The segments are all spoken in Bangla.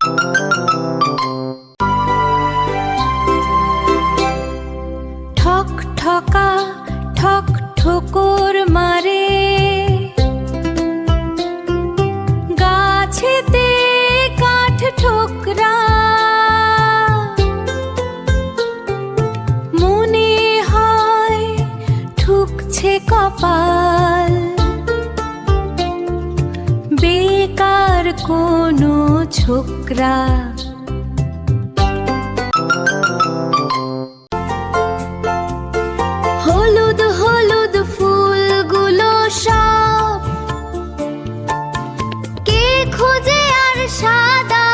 ঠক ঠকা ঠক ঠোকর মারে গাছেতে কাঠ ঠোকরা, মনে হয় ঠুকছে কপাল, বেকার কোনো ছোকরা। হলুদ হলুদ ফুলগুলো সব কে খোঁজে আর সাদা,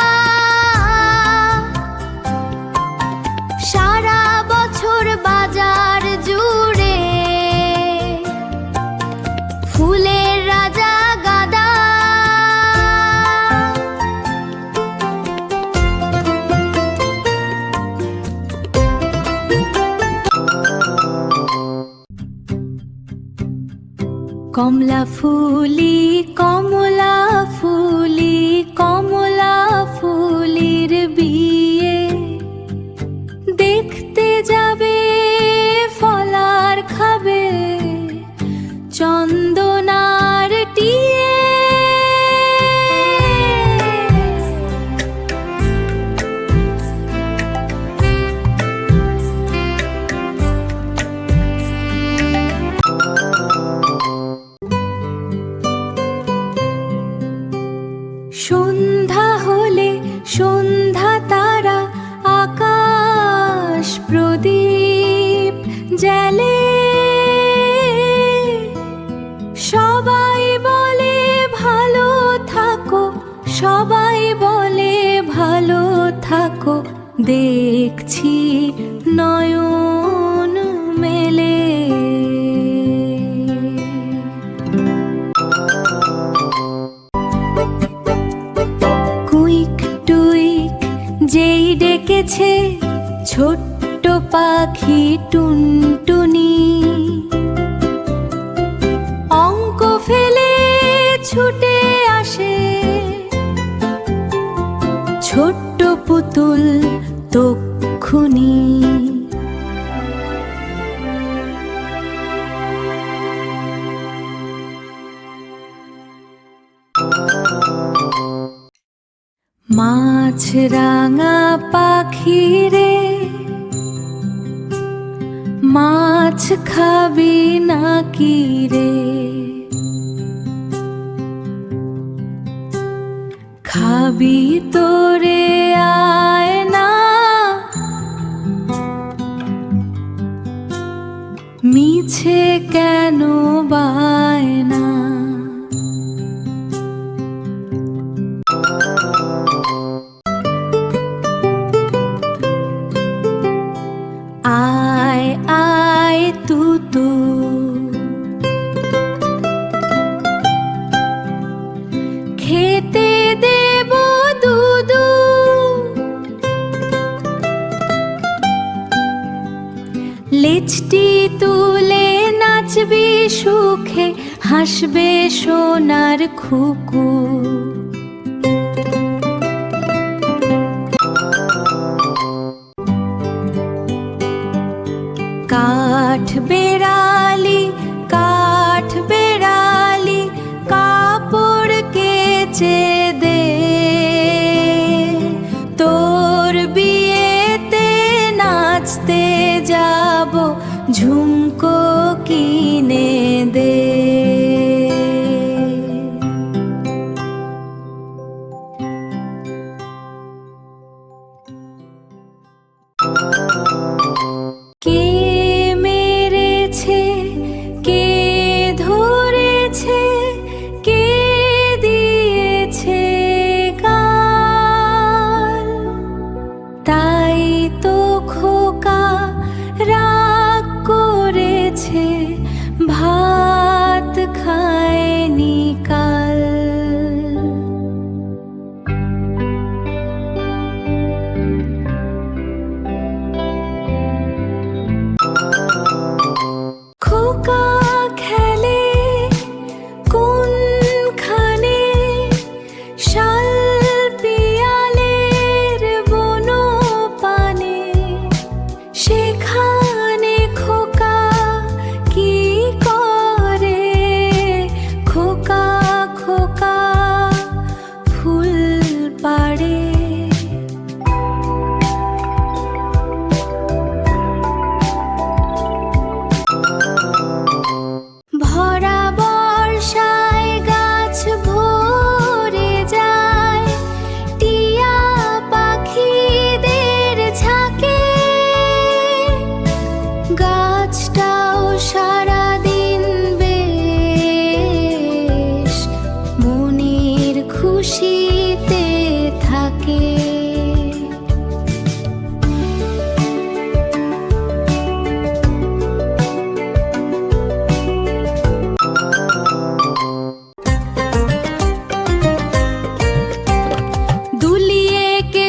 সারা বছর বাজার জুড়ে ফুলের রাজা গাদা। কমলা ফুলি কমলা ফুলি কমলা ফুলির বিয়ে দেখতে যাবে, ফলার খাবে চন্দনার টিয়ে। সন্ধ্যা হলে সন্ধ্যা তারা আকাশ প্রদীপ জ্বালে, সবাই বলে ভালো থাকো, সবাই বলে ভালো থাকো, দেখছি নয়ন মেলে। কুইক টুইক যেই ডেকেছে ছোট্ট পাখি টুনটুনি, অঙ্ক ফেলে ছুটে আসে ছোট্ট পুতুল তক্ষুনি। মাছ রাঙা পাখি রে, মাছ খাবি নাকি রে, খাবি তোরে আয় না, মিছে কেন বায়না। আয় আয় তুতু, খেতে দেব দুদু, লেজটি তুলে নাচবি সুখে, হাসবে সোনার খুকু। কাঠ বেড়ালি কাঠ বেড়ালি কাপড় কেচে দে, তোর বিয়েতে নাচতে যাব, ঝুমকো কিনে দে। কে মেরেছে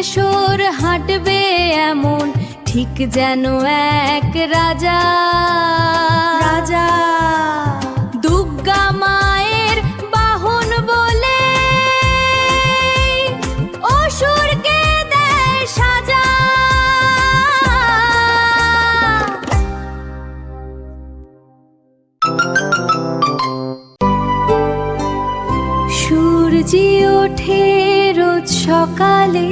কিশোর হাঁটবে এমন, ঠিক যেন এক রাজা। রাজা দুর্গা মায়ের বাহন বলে অসুরকে দেয় সাজা। সূর্যি ওঠে রোজ সকালে,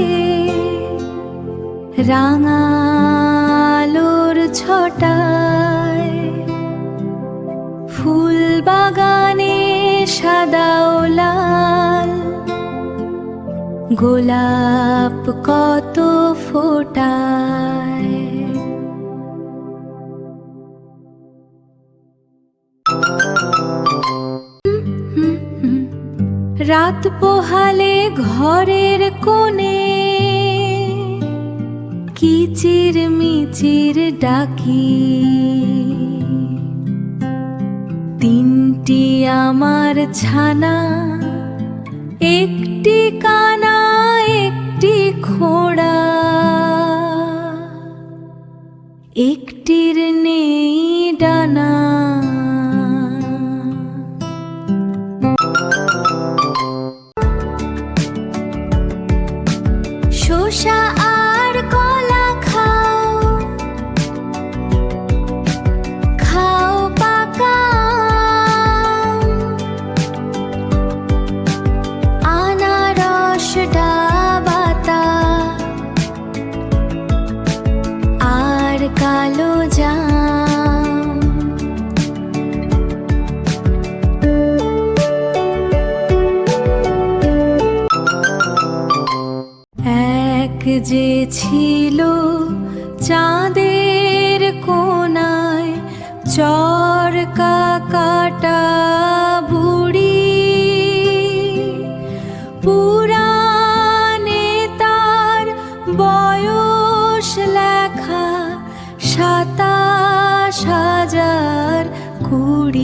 রাঙা আলোর ছটায় ফুল বাগানে সাদা ও লাল গোলাপ কত ফোটায়। রাত পোহালে ঘরের কোণে কিচির মিচির ডাকি, তিনটি আমার ছানা, একটি কানা একটি খোড়া, একটির নেই ডানা। শসা আর কলা খাও, খাও পাকা আনারস ডাবাতা আর কালো জাম। এক যে ছিল চাঁদের কোনায় চরকা কাটা বুড়ি, পুরাণে তার বয়স লেখা ২৭,০২০।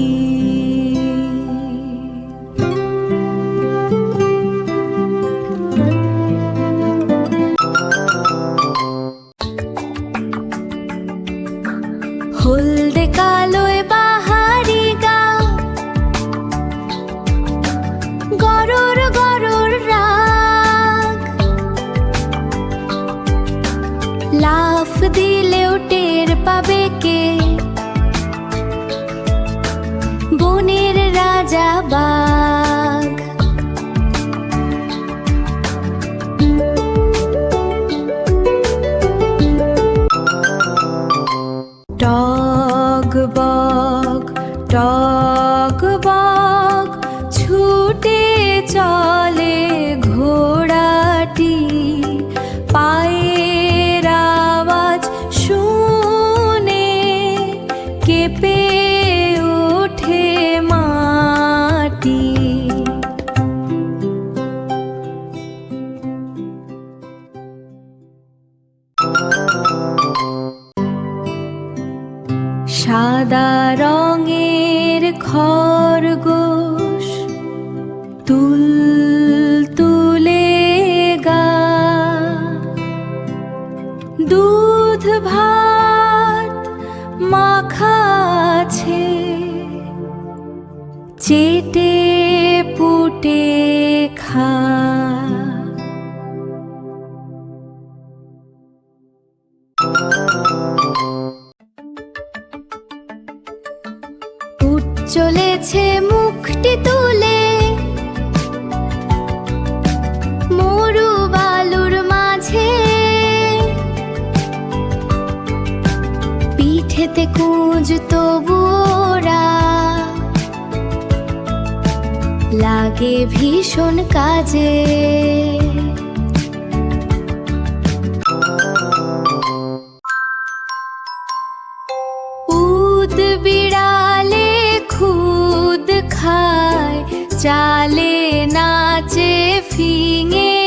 হলদে কালোয় বাহারি গা, গরুর গরুর রাগ, লাফ দিলেও টের পাবে কে বনের রাজা বাঘ। টগ বগ টগ বগ ছুটে চলে ঘোড়াটি, পায়ের আওয়াজ শুনে কেঁপে ওঠে মাটি। সাদা রঙের খরগোশ তুল তুলে গা, দুধ ভাত মাখাছে চেটে পুটে খা। উঠ চলেছে মুখটি তুলে মরু বালুর মাঝে, পিঠেতে কুঁজ তবু ওরা লাগে ভীষণ কাজে। উদ বিড়ালে খুদ খায়, চালে নাচে ফিঙে,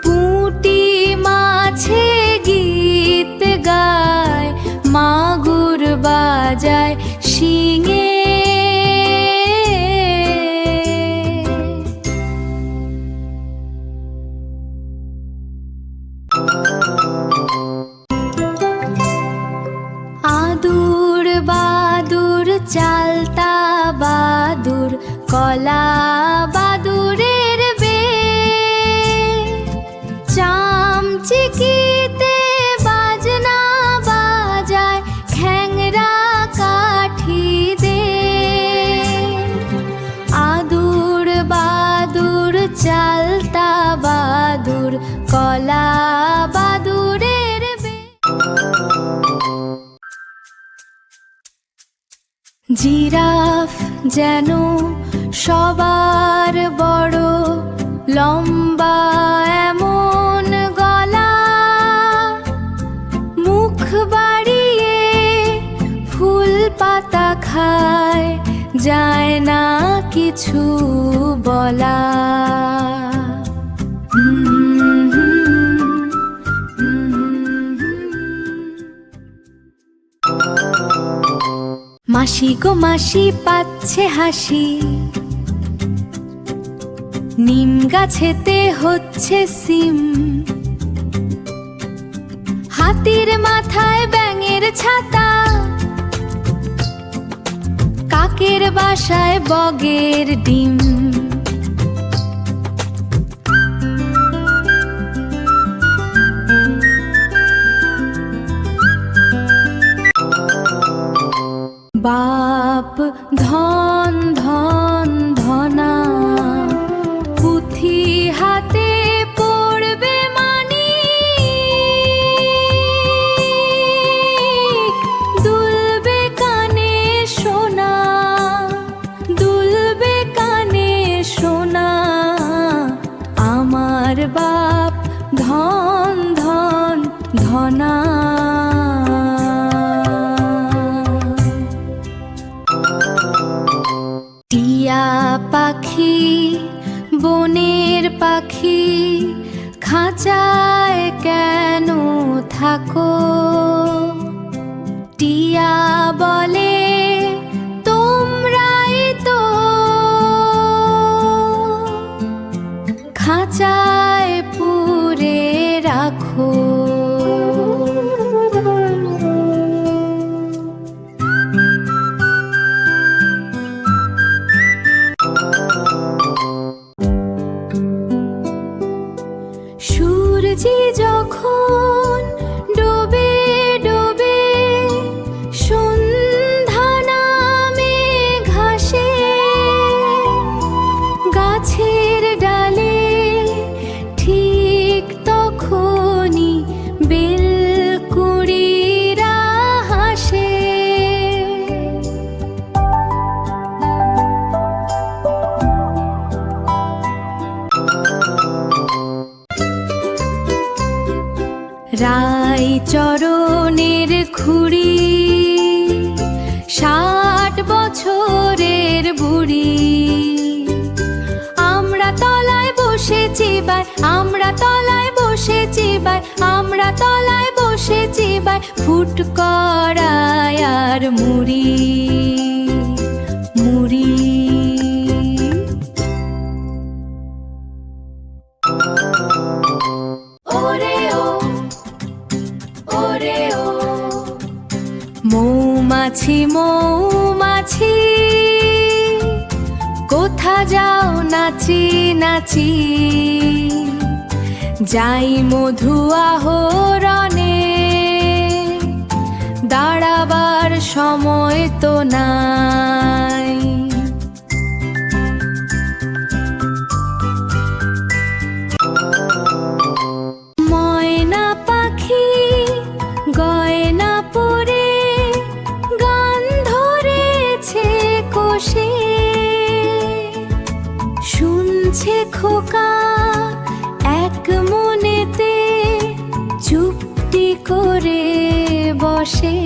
পুঁটি মাছে গীত গায়, মাগুর বাজায় শিঙে। চালতা বাদুর, কলা বাদুরের বে। চামচিকিতে বাজনা বাজায়, খ্যাংরা কাঠি দে। আদুর বাদুর, চালতা বাদুর, কলা বাদুরের বে। জিরাফ যেন সবার বড়, লম্বা এমন গলা। মুখ বাড়িয়ে ফুল পাতা খায়, যায় না কিছু বলা। মাসি গো মাসি পাচ্ছে হাসি, নিম গাছেতে হচ্ছে সিম। হাতির মাথায় ব্যাঙের ছাতা, কাকের বাসায় বগের ডিম। বাপ ধন ধন ধনা, পুঁথি হাতে পড়বে মানিক। দুলবে কানে সোনা, দুলবে কানে সোনা। আমার বাপ ধন ধন ধনা। টিয়া পাখি বনের পাখি, খাঁচায় কেন থাকো? টিয়া বলে তোমরাই তো খাঁচায় পুরে রাখো। সূর্যি যখন ডোবে ডোবে, সন্ধ্যা নামে ঘাসে। গাছের ডালে ঠিক তখনই বেলকুড়িরা হাসে। রাইচরণের খুড়ি 60 বছরের বুড়ি। আমরা তলায় বসেছি বাই, আমরা তলায় বসেছি বাই, আমরা তলায় বসেছি বাই। ফুট কড়াই আর মুড়ি মুড়ি। মৌমাছি মৌমাছি, কোথা যাও নাচি নাচি। যাই মধু আহরণে, দাঁড়াবার সময় তো নাই। ময়না পাখি গয়না পরে, গান ধরেছে কোষে। শুনছে খোকা এক মনেতে, চুপটি করে বসে।